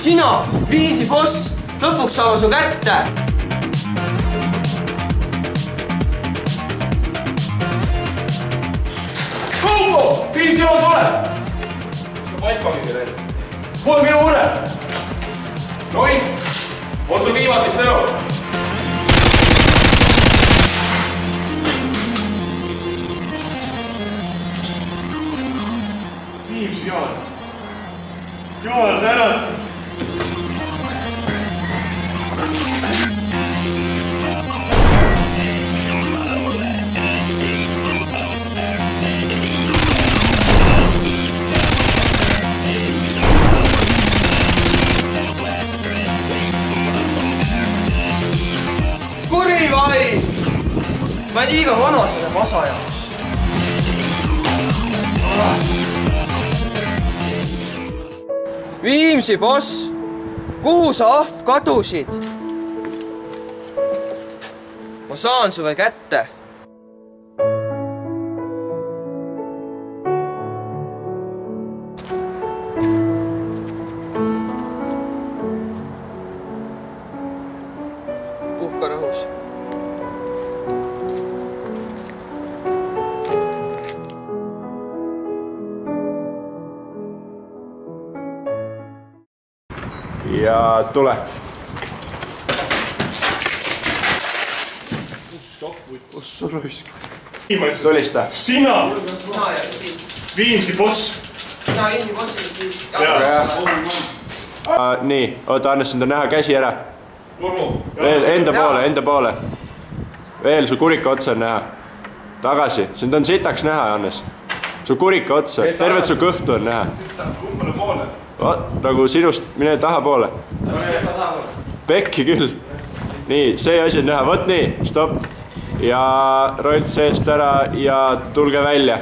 sina, Viimsi boss, lõpuks saame su kätte. Kaupo, Viimsi joon tuleb! Mis on paikpagigi teil? Kuule minu ure! Noit, on sul viimaseid sõnu? Viimsi joon. Jumal tänatud! Kuri vai! Ma ei liiga vana selle masa jaoks. Viimsi boss, kuhu sa ahv kadusid? Ma saan su veel kätte. Puhka rahus. Ja tule. Ossa raisk. Viimaiselt tulista. Sina! Viimsi boss. Sina Viimsi bossi. Nii, oota, anna sind on näha käsi ära. Veel enda poole. Veel su kurika otsa on näha. Tagasi, sind on sitaks näha, Johannes. Su kurika otsa, tervet su kõhtu on näha. Kumbale poole? Nagu sinust, mine tahapoole. Pekki küll. Nii, see asi on näha, võt nii, stopp. Ja rolt seest ära ja tulge välja.